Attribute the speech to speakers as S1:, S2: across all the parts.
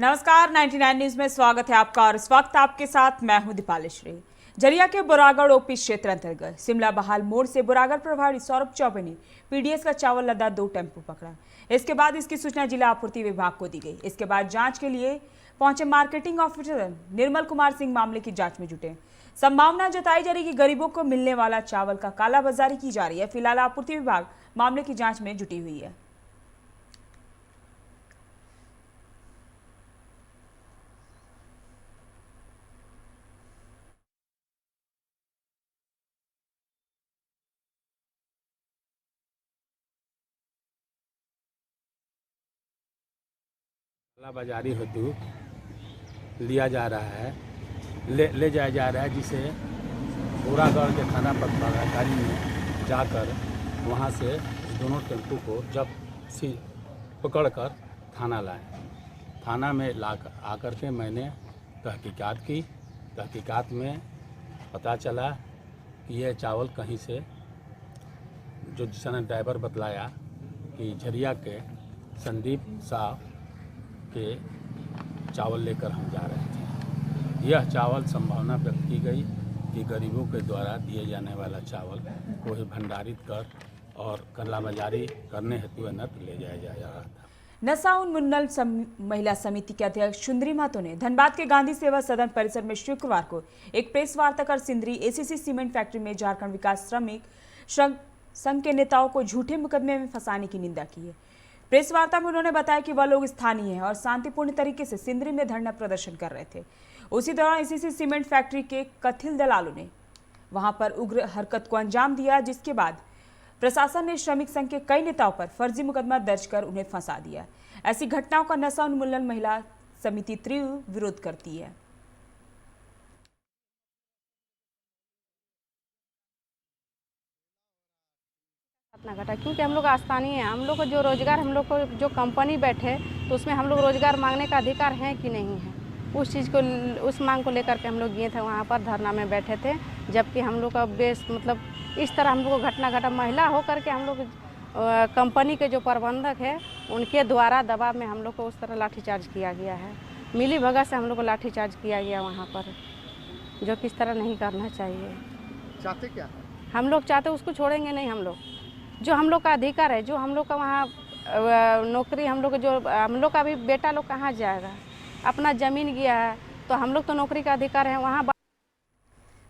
S1: नमस्कार, 99 न्यूज में स्वागत है आपका और इस वक्त आपके साथ मैं हूं दीपाली श्री। झरिया के बुरागढ़ ओपी क्षेत्र अंतर्गत शिमला बहाल मोड़ से बुरागढ़ प्रभारी सौरभ चौबे ने पीडीएस का चावल लदा 2 टेम्पो पकड़ा। इसके बाद इसकी सूचना जिला आपूर्ति विभाग को दी गई। इसके बाद जांच के लिए पहुंचे मार्केटिंग ऑफिसर निर्मल कुमार सिंह मामले की जांच में जुटे। संभावना जताई जा रही कि गरीबों को मिलने वाला चावल का कालाबाजारी की जा रही है। फिलहाल आपूर्ति विभाग मामले की जाँच में जुटी हुई है।
S2: कालाबाजारी हेतु लिया जा रहा है, ले जाया जा रहा है, जिसे बुरागढ़ के थाना पदाधिकारी में जाकर वहां से दोनों टेम्पो को जब पकड़कर थाना लाए। थाना में आकर के मैंने तहकीकात की। तहकीकात में पता चला कि यह चावल कहीं से, जो जिसने ड्राइवर बतलाया कि झरिया के संदीप साहब के चावल लेकर हम जा रहे थे। यह चावल संभावना व्यक्त की गई कि गरीबों के द्वारा दिए जाने वाला चावल को ही भंडारित कर और कालाबाजारी करने हेतु अन्यत्र ले जाया जा रहा था।
S1: नशा उन्मूलन महिला समिति के अध्यक्ष सुंदरी महतो ने धनबाद के गांधी सेवा सदन परिसर में शुक्रवार को एक प्रेस वार्ता कर सिंदरी एसीसी सीमेंट फैक्ट्री में झारखंड विकास श्रमिक संघ के नेताओं को झूठे मुकदमे में फंसाने की निंदा की है। प्रेस वार्ता में उन्होंने बताया कि वह लोग स्थानीय हैं और शांतिपूर्ण तरीके से सिंदरी में धरना प्रदर्शन कर रहे थे। उसी दौरान एसीसी सीमेंट फैक्ट्री के कथित दलालों ने वहां पर उग्र हरकत को अंजाम दिया, जिसके बाद प्रशासन ने श्रमिक संघ के कई नेताओं पर फर्जी मुकदमा दर्ज कर उन्हें फंसा दिया। ऐसी घटनाओं का नशा उन्मूलन महिला समिति तीव्र विरोध करती है।
S3: इतना घटा क्योंकि हम लोग स्थानीय हैं। हम लोग को जो रोजगार, हम लोग को जो कंपनी बैठे तो उसमें हम लोग रोजगार मांगने का अधिकार है कि नहीं है, उस चीज़ को, उस मांग को लेकर के हम लोग गए थे, वहाँ पर धरना में बैठे थे। जबकि हम लोग का बेस मतलब इस तरह हम लोग को घटना घटा, महिला होकर के हम लोग कंपनी के जो प्रबंधक है उनके द्वारा दबाव में हम लोग को उस तरह लाठीचार्ज किया गया है। मिली भगत से हम लोग को लाठीचार्ज किया गया वहाँ पर, जो कि इस तरह नहीं करना चाहिए।
S4: चाहते क्या है?
S3: हम लोग चाहते उसको छोड़ेंगे नहीं। हम लोग जो हम लोग का अधिकार है, जो हम लोग का वहाँ नौकरी, हम लोग जो हम लोग का भी बेटा लोग कहाँ जाएगा, अपना ज़मीन गया है तो हम लोग तो नौकरी का अधिकार है वहाँ।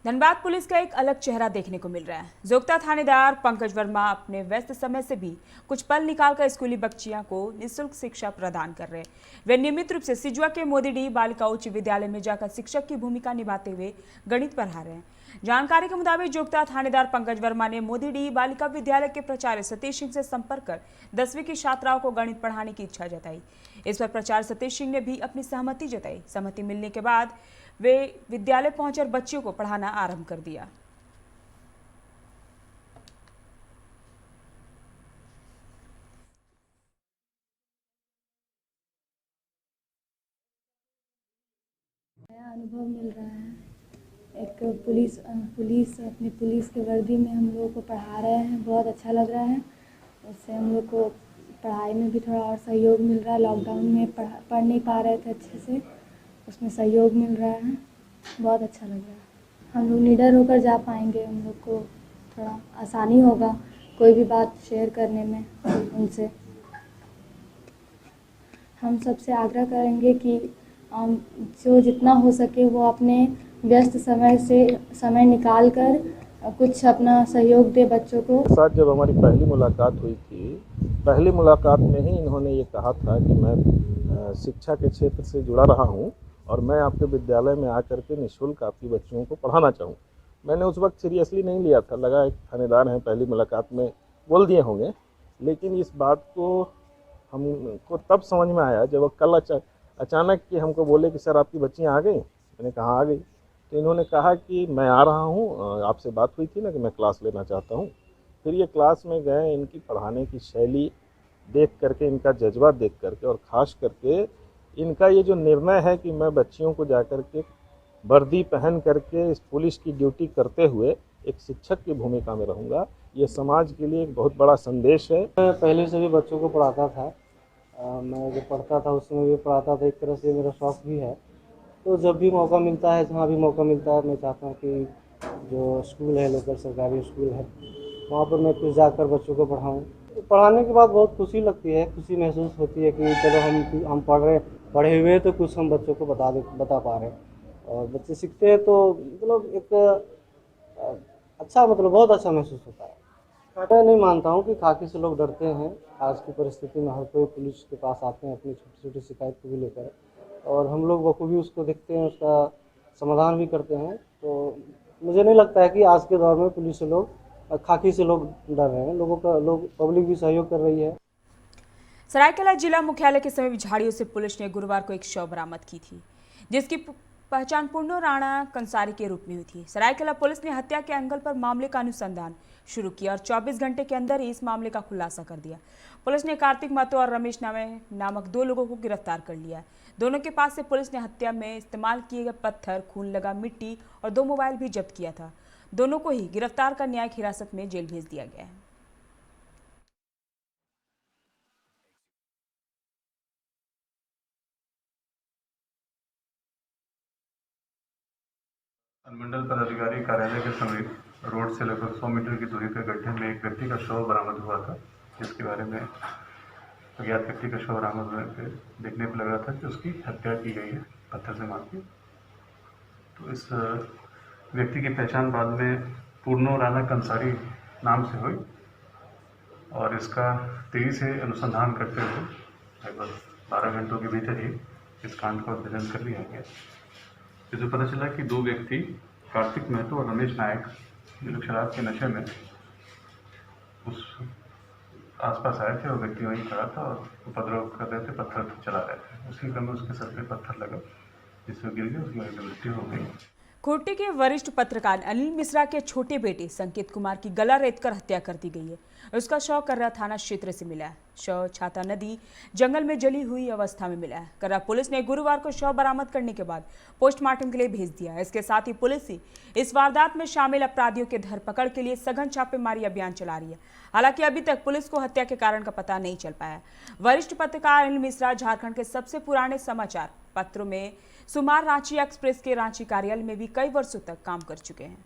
S1: धनबाद पुलिस का एक अलग चेहरा देखने को मिल रहा है। जोगता थानेदार पंकज वर्मा अपने व्यस्त समय से भी कुछ पल निकालकर स्कूली बच्चियों को निःशुल्क शिक्षा प्रदान कर रहे हैं। वे नियमित रूप से सिजुआ के मोदीडीह बालिका उच्च विद्यालय में जाकर शिक्षक की भूमिका निभाते हुए गणित पढ़ा रहे हैं। जानकारी के मुताबिक जोगता थानेदार पंकज वर्मा ने मोदीडीह बालिका विद्यालय के प्राचार्य सतीश सिंह से संपर्क कर 10वीं की छात्राओं को गणित पढ़ाने की इच्छा जताई। इस पर प्राचार्य सतीश सिंह ने भी अपनी सहमति जताई। सहमति मिलने के बाद वे विद्यालय पहुंचकर बच्चियों को पढ़ाना आरंभ कर दिया।
S5: नया अनुभव मिल रहा है। एक पुलिस अपनी पुलिस के वर्दी में हम लोगों को पढ़ा रहे हैं, बहुत अच्छा लग रहा है। उससे हम लोग को पढ़ाई में भी थोड़ा और सहयोग मिल रहा है। लॉकडाउन में पढ़ नहीं पा रहे थे अच्छे से, उसमें सहयोग मिल रहा है, बहुत अच्छा लग रहा है। हम लोग निडर होकर जा पाएंगे, हम लोग को थोड़ा आसानी होगा कोई भी बात शेयर करने में उनसे। हम सबसे आग्रह करेंगे कि जो जितना हो सके वो अपने व्यस्त समय निकाल कर कुछ अपना सहयोग दे बच्चों को।
S4: साथ जब हमारी पहली मुलाकात हुई थी, पहली मुलाकात में ही इन्होंने ये कहा था कि मैं शिक्षा के क्षेत्र से जुड़ा रहा हूँ और मैं आपके विद्यालय में आकर के निःशुल्क आपकी बच्चियों को पढ़ाना चाहूँ। मैंने उस वक्त सीरियसली नहीं लिया था, लगा एक थानेदार हैं, पहली मुलाकात में बोल दिए होंगे। लेकिन इस बात को हमको तब समझ में आया जब वो कल अचानक कि हमको बोले कि सर आपकी बच्चियाँ आ गई। मैंने कहा आ गई, तो इन्होंने कहा कि मैं आ रहा हूँ, आपसे बात हुई थी ना कि मैं क्लास लेना चाहता हूँ। फिर ये क्लास में गए, इनकी पढ़ाने की शैली देख करके, इनका जज्बा देख करके और ख़ास करके इनका ये जो निर्णय है कि मैं बच्चियों को जाकर के वर्दी पहन करके इस पुलिस की ड्यूटी करते हुए एक शिक्षक की भूमिका में रहूँगा, ये समाज के लिए एक बहुत बड़ा संदेश है।
S6: मैं पहले से भी बच्चों को पढ़ाता था मैं जब पढ़ता था उस समय भी पढ़ाता था, एक तरह से मेरा शौक भी है। तो जब भी मौका मिलता है, जहाँ भी मौका मिलता है, मैं चाहता हूँ कि जो स्कूल है, लोकल सरकारी स्कूल है, वहाँ पर मैं कुछ जाकर बच्चों को पढ़ाऊँ। पढ़ाने के बाद बहुत खुशी लगती है, खुशी महसूस होती है कि चलो हम पढ़े हुए तो कुछ हम बच्चों को बता पा रहे हैं, और बच्चे सीखते हैं तो मतलब एक अच्छा, मतलब बहुत अच्छा महसूस होता है। मैं नहीं मानता हूँ कि खाकी से लोग डरते हैं। आज की परिस्थिति में हर कोई पुलिस के पास आते हैं अपनी छोटी छोटी शिकायत को भी लेकर, और हम लोग बखूबी उसको देखते हैं, उसका समाधान भी करते हैं। तो मुझे नहीं लगता है कि आज के दौर में पुलिस से लोग, खाकी से लोग डर रहे हैं। लोग पब्लिक भी सहयोग कर रही है।
S1: सरायकेला जिला मुख्यालय के समीप झाड़ियों से पुलिस ने गुरुवार को एक शव बरामद की थी, जिसकी पहचान पुन्नो राणा कंसारी के रूप में हुई थी। सरायकेला पुलिस ने हत्या के एंगल पर मामले का अनुसंधान शुरू किया और 24 घंटे के अंदर ही इस मामले का खुलासा कर दिया। पुलिस ने कार्तिक महतो और रमेश नामक 2 लोगों को गिरफ्तार कर लिया। दोनों के पास से पुलिस ने हत्या में इस्तेमाल किए गए पत्थर, खून लगा मिट्टी और 2 मोबाइल भी जब्त किया था। दोनों को ही गिरफ्तार कर न्यायिक हिरासत में जेल भेज दिया गया है।
S7: अनुमंडल पदाधिकारी कार्यालय के समीप रोड से लगभग 100 मीटर की दूरी पर गड्ढे में एक व्यक्ति का शव बरामद हुआ था, जिसके बारे में अज्ञात व्यक्ति का शव बरामद होने पर देखने पर लगा था कि उसकी हत्या की गई है पत्थर से मार के। तो इस व्यक्ति की पहचान बाद में पुन्नो राणा कंसारी नाम से हुई, और इसका तेजी से अनुसंधान करते हुए लगभग 12 घंटों के भीतर ही इस कांड को अध्ययन कर लिया गया। इसमें पता चला कि 2 व्यक्ति कार्तिक महतो और रमेश नायक, जो लोग शराब के नशे में उस आसपास आए थे, वो व्यक्ति वहीं खड़ा था और उपद्रव कर रहे थे, पत्थर चला रहे थे। उसी क्रम में उसके सर पे पत्थर लगा, जिससे गिर गया, उसकी वहीं पर मृत्यु हो गई।
S1: खूंटी के वरिष्ठ पत्रकार अनिल मिश्रा के छोटे बेटे संकेत कुमार की गला रेतकर हत्या कर दी गई है। उसका शव कर्रा थाना क्षेत्र से मिला है। शव छाता नदी जंगल में जली हुई अवस्था में मिला है। कर्रा पुलिस ने गुरुवार को शव बरामद करने के बाद पोस्टमार्टम के लिए भेज दिया है। इसके साथ ही पुलिस इस वारदात में शामिल अपराधियों के धरपकड़ के लिए सघन छापेमारी अभियान चला रही है। हालांकि अभी तक पुलिस को हत्या के कारण का पता नहीं चल पाया। वरिष्ठ पत्रकार अनिल मिश्रा झारखंड के सबसे पुराने समाचार पत्रों में सुमार रांची एक्सप्रेस के रांची कार्यालय में भी कई वर्षों तक काम कर चुके हैं।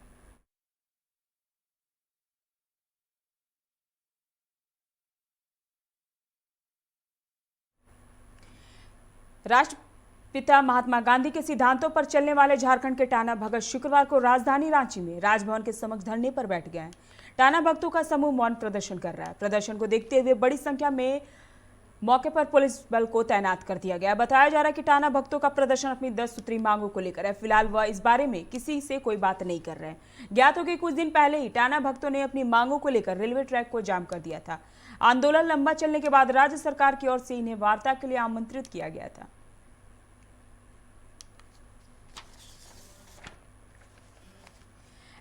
S1: राष्ट्रपिता महात्मा गांधी के सिद्धांतों पर चलने वाले झारखंड के टाना भगत शुक्रवार को राजधानी रांची में राजभवन के समक्ष धरने पर बैठ गए हैं। टाना भक्तों का समूह मौन प्रदर्शन कर रहा है। प्रदर्शन को देखते हुए बड़ी संख्या में मौके पर पुलिस बल को तैनात कर दिया गया। बताया जा रहा है कि टाना भक्तों का प्रदर्शन अपनी 10 सूत्री मांगों को लेकर है। फिलहाल वह इस बारे में किसी से कोई बात नहीं कर रहे हैं। ज्ञात हो कि कुछ दिन पहले ही टाना भक्तों ने अपनी मांगों को लेकर रेलवे ट्रैक को जाम कर दिया था। आंदोलन लंबा चलने के बाद राज्य सरकार की ओर से इन्हें वार्ता के लिए आमंत्रित किया गया था।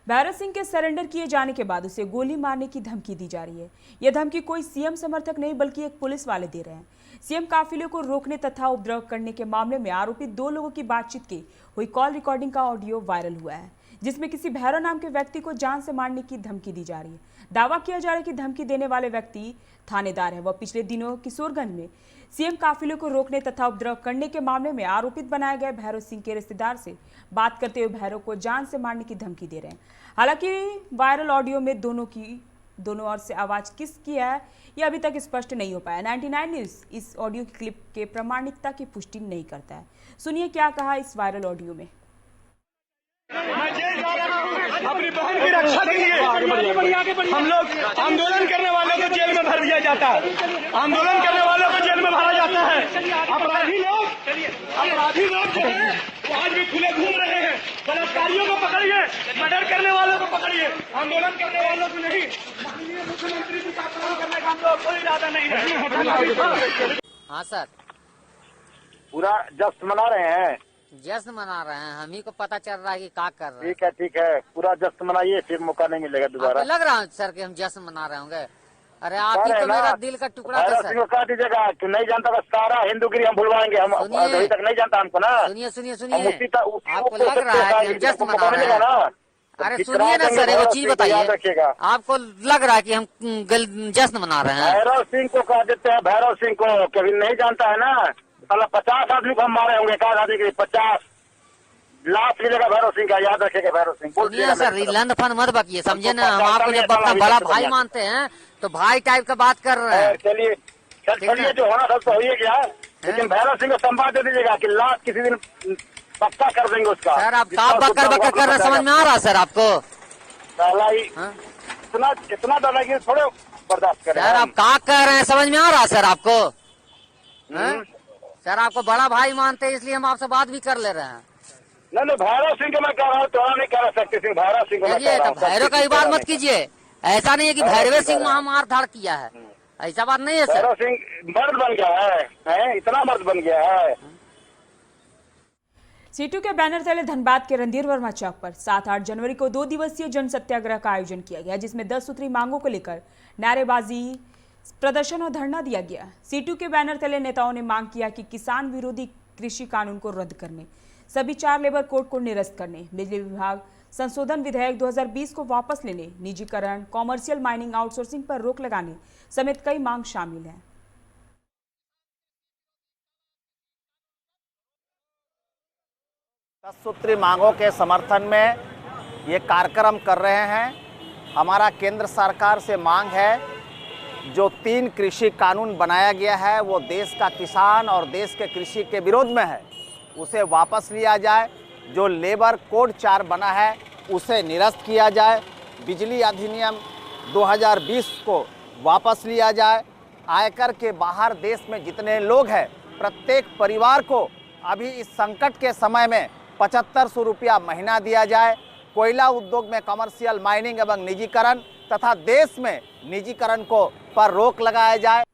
S1: भैरव सिंह के सरेंडर किए जाने के बाद उसे गोली मारने की धमकी दी जा रही है। यह धमकी कोई सीएम समर्थक नहीं बल्कि एक पुलिस वाले दे रहे हैं। सीएम काफिले को रोकने तथा उपद्रव करने के मामले में आरोपित 2 लोगों की बातचीत की हुई कॉल रिकॉर्डिंग का ऑडियो वायरल हुआ है, जिसमें किसी भैरव नाम के व्यक्ति को जान से मारने की धमकी दी जा रही है। दावा किया जा रहा है कि धमकी देने वाले व्यक्ति थानेदार है। वह पिछले दिनों किशोरगंज में सीएम काफिले को रोकने तथा उपद्रव करने के मामले में आरोपित बनाए गए भैरव सिंह के रिश्तेदार से बात करते हुए भैरव को जान से मारने की धमकी दे रहे हैं। हालांकि वायरल ऑडियो में दोनों ओर से आवाज किसकी है यह अभी तक स्पष्ट नहीं हो पाया। 99 न्यूज इस ऑडियो क्लिप के प्रामाणिकता की पुष्टि नहीं करता है। सुनिए क्या कहा इस वायरल ऑडियो में।
S8: मैं जेल जा रहा हूँ अपनी बहन की रक्षा के लिए। हम लोग आंदोलन करने वालों को जेल में भर दिया जाता है। आंदोलन करने वालों को जेल में भरा जाता है। अपराधी लोग जो है वो आज भी खुले घूम रहे हैं। बलात्कारियों को पकड़िए, मर्डर करने वालों को पकड़िए, आंदोलन करने वालों को नहीं। माननीय मुख्यमंत्री जी का अपमान करने का हम लोग कोई इरादा नहीं है।
S9: हाँ सर,
S10: पूरा जश्न मना रहे हैं।
S9: जश्न मना रहे हैं, हम ही को पता चल रहा है कि क्या कर रहे हैं।
S10: ठीक है, पूरा जश्न मनाइए, फिर मौका नहीं मिलेगा दोबारा।
S9: लग रहा है सर कि हम जश्न मना रहे होंगे। अरे आप ही तो मेरा दिल का टुकड़ा था सर।
S10: कह दीजिएगा कि नहीं जानता बस सारा हिंदूगिरी हम भुलवाएंगे। हम अभी तक नहीं जानता हमको ना।
S9: सुनिए आपको लग रहा है कि हम जश्न मना रहे हैं। अरे सुनिए ना सर, वो चीज बताइए, आपको लग रहा है कि हम जश्न मना रहे हैं?
S10: भैरव सिंह को कह देते हैं, भैरव सिंह को कभी नहीं जानता है ना। साला 50 आदमी को हम मारे होंगे, 1 आदमी के 50 लाश मिलेगा भैरव सिंह का, याद रखेगा भैरव सिंह।
S9: सुनिए सर, लंद फन मत बकिए, समझे ना, हम आपको जब अपना बड़ा भाई मानते हैं तो भाई टाइप का बात कर रहे हैं।
S10: चलिए चलिए, जो होना था तो हो ही गया, लेकिन भैरव सिंह को संवाद दे दीजिएगा कि लाश किसी दिन पक्का कर देंगे उसका।
S9: सर आप बकर बकर कर रहे, समझ में आ रहा है सर आपको?
S10: इतना दादागिरी थोड़े बर्दाश्त करें
S9: सर, आप क्या कह रहे हैं, समझ में आ रहा है सर आपको? सर आपको बड़ा भाई मानते हैं, इसलिए हम आपसे बात भी कर ले रहे हैं।
S10: नहीं, भैरव सिंह को मैं कह रहा हूँ, तो नहीं कह रहा शक्ति सिंह, भैरव सिंह को मैं कह रहा हूँ।
S9: भैरव का ही बात मत कीजिए, ऐसा नहीं है कि भैरव सिंह वहाँ मार धाड़ किया है, ऐसा बात नहीं है सर।
S10: भैरव सिंह मर्द बन गया है, इतना मर्द बन गया है।
S1: सीटू के बैनर तले धनबाद के रणधीर वर्मा चौक पर 7-8 जनवरी को 2 दिवसीय जन सत्याग्रह का आयोजन किया गया, जिसमें 10 सूत्री मांगों को लेकर नारेबाजी, प्रदर्शन और धरना दिया गया। सीटू के बैनर तले नेताओं ने मांग किया कि किसान विरोधी कृषि कानून को रद्द करने, सभी 4 लेबर कोड को निरस्त करने, बिजली विभाग संशोधन विधेयक 2020 को वापस लेने, निजीकरण, कॉमर्शियल माइनिंग आउटसोर्सिंग पर रोक लगाने समेत कई मांग शामिल हैं।
S11: 10 सूत्री मांगों के समर्थन में ये कार्यक्रम कर रहे हैं। हमारा केंद्र सरकार से मांग है, जो 3 कृषि कानून बनाया गया है वो देश का किसान और देश के कृषि के विरोध में है, उसे वापस लिया जाए। जो लेबर कोड 4 बना है उसे निरस्त किया जाए। बिजली अधिनियम 2020 को वापस लिया जाए। आयकर के बाहर देश में जितने लोग हैं, प्रत्येक परिवार को अभी इस संकट के समय में 7500 रुपया महीना दिया जाए। कोयला उद्योग में कमर्शियल माइनिंग एवं निजीकरण तथा देश में निजीकरण को पर रोक लगाया जाए।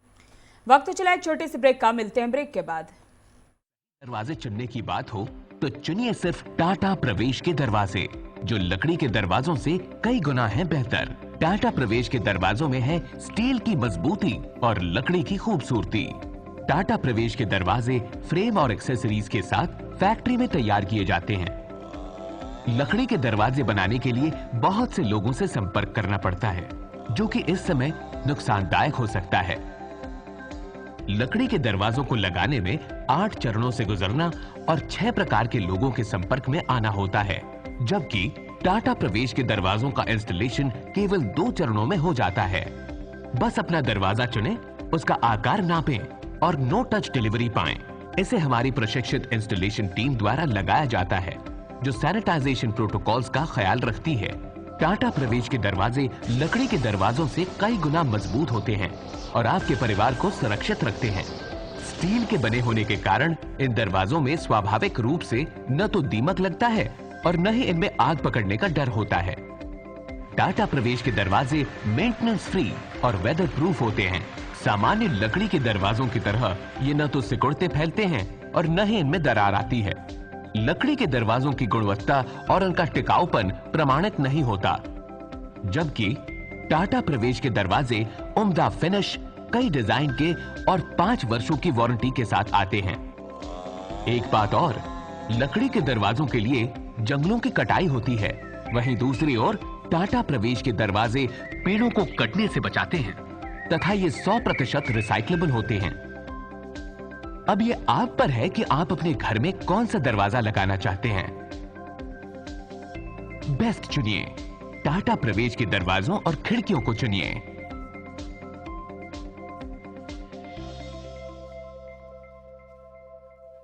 S1: वक्त चला एक छोटे से ब्रेक का, मिलते हैं ब्रेक के बाद।
S12: दरवाजे चुनने की बात हो तो चुनिए सिर्फ टाटा प्रवेश के दरवाजे, जो लकड़ी के दरवाजों से कई गुना है बेहतर। टाटा प्रवेश के दरवाजों में है स्टील की मजबूती और लकड़ी की खूबसूरती। टाटा प्रवेश के दरवाजे फ्रेम और एक्सेसरीज के साथ फैक्ट्री में तैयार किए जाते हैं। लकड़ी के दरवाजे बनाने के लिए बहुत से लोगों से संपर्क करना पड़ता है, जो कि इस समय नुकसानदायक हो सकता है। लकड़ी के दरवाजों को लगाने में 8 चरणों से गुजरना और 6 प्रकार के लोगों के संपर्क में आना होता है, जबकि टाटा प्रवेश के दरवाजों का इंस्टॉलेशन केवल 2 चरणों में हो जाता है। बस अपना दरवाजा चुनें, उसका आकार नापें और नो टच डिलीवरी पाएं। इसे हमारी प्रशिक्षित इंस्टॉलेशन टीम द्वारा लगाया जाता है, जो सैनिटाइजेशन प्रोटोकॉल्स का ख्याल रखती है। टाटा प्रवेश के दरवाजे लकड़ी के दरवाजों से कई गुना मजबूत होते हैं और आपके परिवार को सुरक्षित रखते हैं। स्टील के बने होने के कारण इन दरवाजों में स्वाभाविक रूप से न तो दीमक लगता है और न ही इनमें आग पकड़ने का डर होता है। टाटा प्रवेश के दरवाजे मेंटेनेंस फ्री और वेदर प्रूफ होते हैं। सामान्य लकड़ी के दरवाजों की तरह ये न तो सिकुड़ते फैलते हैं और न ही इनमें दरार आती है। लकड़ी के दरवाजों की गुणवत्ता और उनका टिकाऊपन प्रमाणित नहीं होता, जबकि टाटा प्रवेश के दरवाजे उम्दा फिनिश, कई डिजाइन के और 5 वर्षों की वारंटी के साथ आते हैं। एक बात और, लकड़ी के दरवाजों के लिए जंगलों की कटाई होती है, वहीं दूसरी ओर टाटा प्रवेश के दरवाजे पेड़ों को कटने से बचाते हैं तथा ये 100% रिसाइक्लेबल होते हैं। अब ये आप पर है कि आप अपने घर में कौन सा दरवाजा लगाना चाहते हैं। बेस्ट चुनिए, टाटा प्रवेश के दरवाजों और खिड़कियों को चुनिए।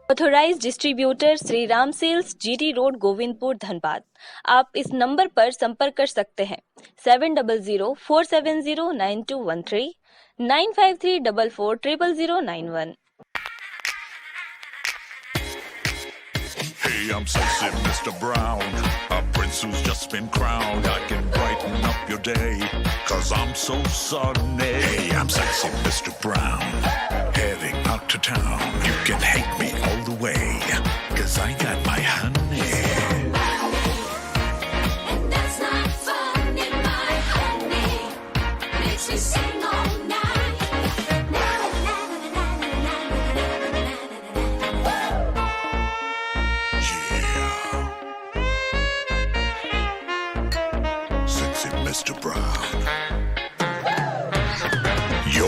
S13: Authorised distributor Shri Ram sales, GT road, Govindpur, Dhanbad. आप इस नंबर पर संपर्क कर सकते हैं 7004709213 9534400091।
S14: Hey, I'm sexy Mr. Brown, a prince who's just been crowned. I can brighten up your day, 'cause I'm so sunny. Hey, I'm sexy Mr. Brown, heading out to town. You can hate me all the way, 'cause I got my honey. And that's not fun in my honey, makes me sing all night.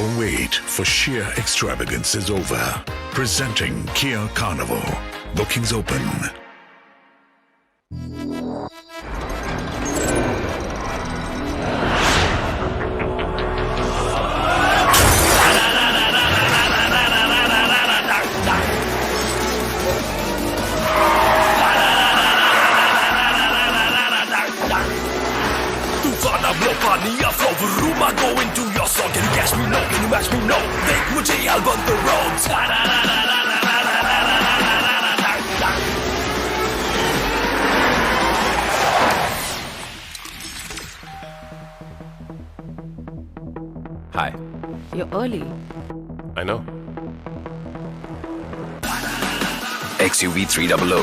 S14: The wait for sheer extravagance is over. Presenting Kia Carnival. Bookings open.
S8: Go into your song, can you catch me? No, can you match me? No, देख मुझे album the roads.
S15: Hi.
S16: You're early.
S15: I know. XUV 300.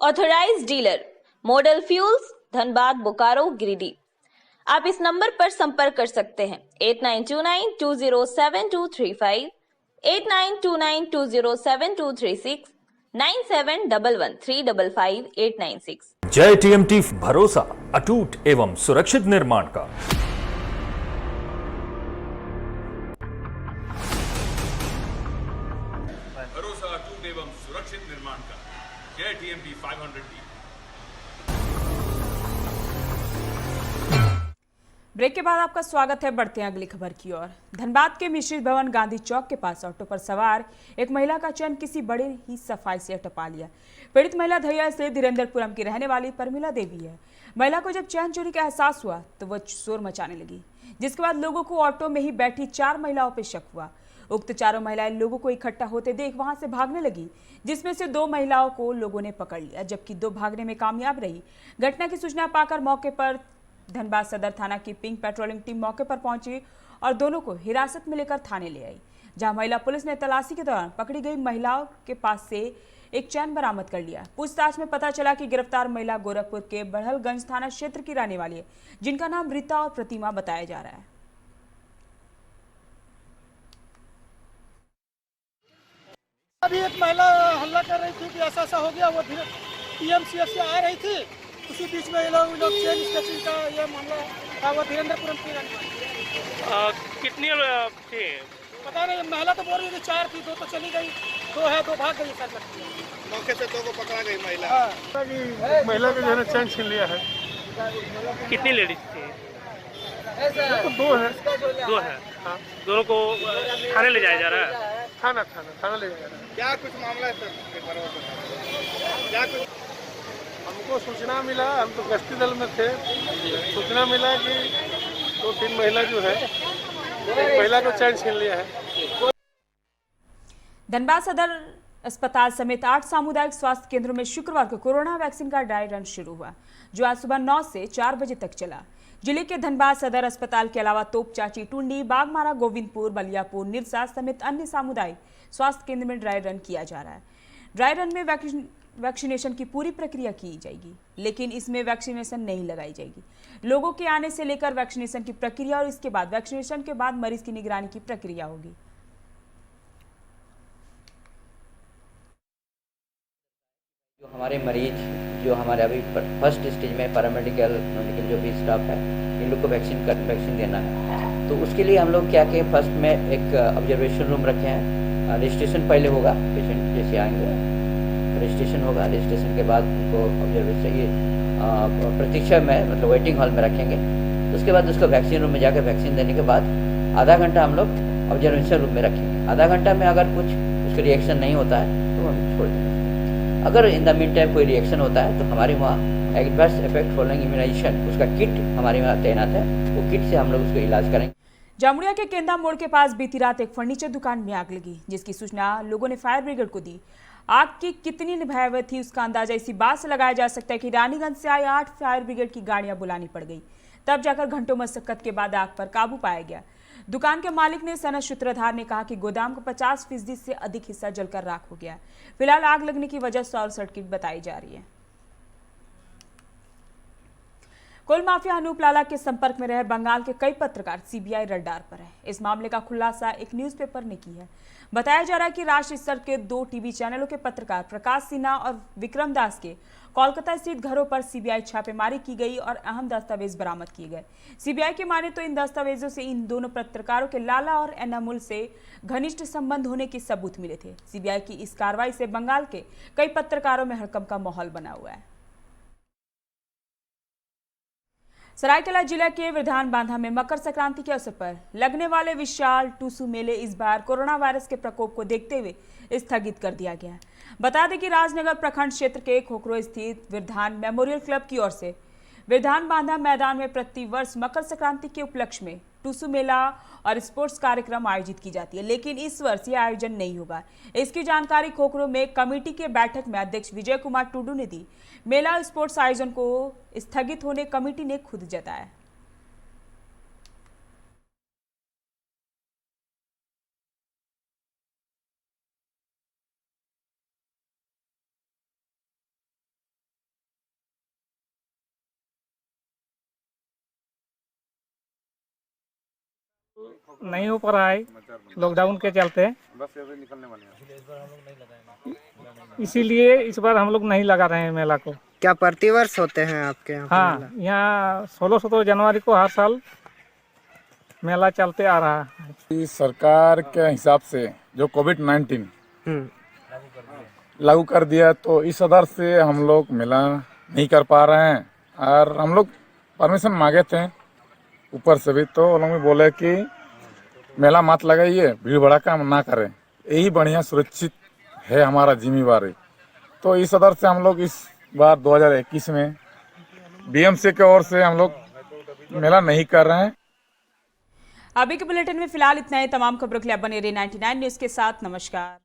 S13: Authorised dealer model fuels Dhanbad Bokaro Giridih. आप इस number पर संपर्क कर सकते हैं 8929207235, 8929207236, 9711355896।
S17: जय टीएमटी, भरोसा अटूट एवं सुरक्षित निर्माण का।
S2: भरोसा अटूट एवं सुरक्षित निर्माण का। जय टीएमटी 500D।
S1: ब्रेक के बाद आपका स्वागत है। बढ़ते हैं अगली खबर की ओर। धनबाद के मिश्रित भवन गांधी चौक के पास ऑटो पर सवार एक महिला का चैन किसी बड़े ही सफाई से टपा लिया। पीड़ित महिला धैया से धीरेन्द्रपुरम की रहने वाली परमिला देवी है। महिला को जब चैन चोरी का एहसास हुआ तो वह शोर मचाने लगी, जिसके बाद लोगों को ऑटो में ही बैठी 4 महिलाओं पर शक हुआ। उक्त चारों महिलाएं लोगों को इकट्ठा होते देख वहां से भागने लगी, जिसमें से 2 महिलाओं को लोगों ने पकड़ लिया, जबकि 2 भागने में कामयाब रही। घटना की सूचना पाकर मौके पर धनबाद सदर थाना की पिंक पेट्रोलिंग टीम मौके पर पहुंची और दोनों को हिरासत में लेकर थाने ले आई, जहां महिला पुलिस ने तलाशी के दौरान पकड़ी गई महिलाओं के पास से एक चैन बरामद कर लिया। पूछताछ में पता चला कि गिरफ्तार महिला गोरखपुर के बढ़लगंज थाना क्षेत्र की रहने वाली है, जिनका नाम रीता और प्रतिमा बताया जा रहा है।
S18: अभी एक महिला हल्ला कर रही थी कि ऐसा हो गया, वो पीएमसीएच से आ रही थी। उसी बीच में ये लोग चेन स्केचिंग का ये मामला था। वो धीरेन्द्रपुरम की
S19: कितनी थी
S18: पता नहीं। महिला तो बोल रही थी 4 थी, 2 तो चली गई, 2 है, 2 भाग गई। सर
S19: मौके से 2 को पकड़ा गई महिला।
S18: महिला के जो है चैन छीन लिया है।
S19: कितनी लेडीज थी?
S18: तो 2 है।
S19: 2 है। हाँ, दोनों को थाने ले जाया जा रहा है।
S18: थाना ले जाया जा रहा है।
S19: क्या कुछ मामला है सर? क्या कुछ
S18: हमको सूचना मिला, हम तो गश्ती दल में थे। सूचना मिला कि 2-3 महिला जो है, एक महिला को चैन छीन लिया है।
S1: धनबाद सदर अस्पताल समेत 8 सामुदायिक स्वास्थ्य केंद्रों में शुक्रवार को कोरोना वैक्सीन का ड्राई रन शुरू हुआ, जो आज सुबह 9 से 4 बजे तक चला। जिले के धनबाद सदर अस्पताल के अलावा तोपचाची, टुंडी, बागमारा, गोविंदपुर, बलियापुर, निरसा समेत अन्य सामुदायिक स्वास्थ्य केंद्र में ड्राई रन किया जा रहा है। ड्राई रन में वैक्सीनेशन की पूरी प्रक्रिया की जाएगी, लेकिन इसमें वैक्सीनेशन नहीं लगाई जाएगी। लोगों के आने से लेकर वैक्सीनेशन की प्रक्रिया और इसके बाद वैक्सीनेशन के बाद मरीज की निगरानी की प्रक्रिया होगी।
S20: जो हमारे मरीज जो हमारे अभी फर्स्ट स्टेज में पैरामेडिकल मेडिकल जो भी स्टाफ है, इन लोग को वैक्सीन देना है। तो उसके लिए हम लोग क्या किए, फर्स्ट में एक ऑब्जर्वेशन रूम रखे हैं। रजिस्ट्रेशन पहले होगा, पेशेंट जैसे आएंगे रजिस्ट्रेशन होगा। रजिस्ट्रेशन के बाद उनको ऑब्जर्वेशन ये प्रतीक्षा में मतलब वेटिंग हॉल में रखेंगे। उसके बाद उसको वैक्सीन रूम में जाकर वैक्सीन देने के बाद आधा घंटा हम लोग ऑब्जर्वेशन रूम में रखेंगे। आधा घंटा में अगर कुछ उसका रिएक्शन नहीं होता है तो हम छोड़ देंगे। अगर इन द मीन टाइम कोई रिएक्शन होता है तो हमारे वहाँ एडवर्स इफेक्ट फॉलोइंग इम्यूनाइजेशन उसका किट हमारे वहाँ तैनात है। वो किट से हम लोग उसको इलाज करेंगे।
S1: जामुड़िया के केंदा मोड़ के पास बीती रात एक फर्नीचर दुकान में आग लगी, जिसकी सूचना लोगों ने फायर ब्रिगेड को दी। आग की कितनी भयावह थी उसका अंदाजा इसी बात से लगाया जा सकता है कि रानीगंज से आई 8 फायर ब्रिगेड की गाड़ियां बुलानी पड़ गई, तब जाकर घंटों मशक्कत के बाद आग पर काबू पाया गया। दुकान के मालिक ने सनत सूत्रधार ने कहा कि गोदाम का 50% से अधिक हिस्सा जलकर राख हो गया। फिलहाल आग लगने की वजह शॉर्ट सर्किट बताई जा रही है। कोल माफिया अनूप लाला के संपर्क में रहे बंगाल के कई पत्रकार सीबीआई रडार पर है। इस मामले का खुलासा एक न्यूज़पेपर ने की है। बताया जा रहा है कि राष्ट्रीय स्तर के 2 टीवी चैनलों के पत्रकार प्रकाश सिन्हा और विक्रम दास के कोलकाता स्थित घरों पर सीबीआई छापेमारी की गई और अहम दस्तावेज बरामद किए गए। सीबीआई के माने तो इन दस्तावेजों से इन दोनों पत्रकारों के लाला और एनामुल से घनिष्ठ संबंध होने के सबूत मिले थे। सीबीआई की इस कार्रवाई से बंगाल के कई पत्रकारों में हड़कंप का माहौल बना हुआ है। सरायकेला जिला के वृधान बांधा में मकर संक्रांति के अवसर पर लगने वाले विशाल टूसू मेले इस बार कोरोना वायरस के प्रकोप को देखते हुए स्थगित कर दिया गया है। बता दें कि राजनगर प्रखंड क्षेत्र के खोखरो स्थित वृधान मेमोरियल क्लब की ओर से वृधान बांधा मैदान में प्रतिवर्ष मकर संक्रांति के उपलक्ष्य में टूसू मेला और स्पोर्ट्स कार्यक्रम आयोजित की जाती है, लेकिन इस वर्ष यह आयोजन नहीं होगा। इसकी जानकारी खोखरो में कमेटी के बैठक में अध्यक्ष विजय कुमार टुडू ने दी। मेला स्पोर्ट्स आयोजन को स्थगित होने कमेटी ने खुद जताया।
S19: नहीं हो पा रहा है लॉकडाउन के चलते, इसीलिए इस बार हम लोग नहीं लगा रहे हैं मेला को।
S16: क्या प्रतिवर्ष होते हैं आपके यहाँ?
S19: हाँ, यहाँ 16-17 जनवरी को हर साल मेला चलते आ रहा है।
S21: सरकार के हिसाब से जो कोविड-19 लागू कर दिया, तो इस आधार से हम लोग मेला नहीं कर पा रहे हैं। और हम लोग परमिशन मांगे थे ऊपर से भी, तो वो लोग भी बोले कि मेला मत लगाइए, भीड़ भड़ाका ना करें, यही बढ़िया सुरक्षित है हमारा जिम्मेवारी। तो इस आधार से हम लोग इस बार 2021 में बीएमसी की ओर से हम लोग मेला नहीं कर रहे हैं।
S1: अभी के बुलेटिन में फिलहाल इतना ही। तमाम खबरों के लिए बने रहिए 99 न्यूज़ के साथ। नमस्कार।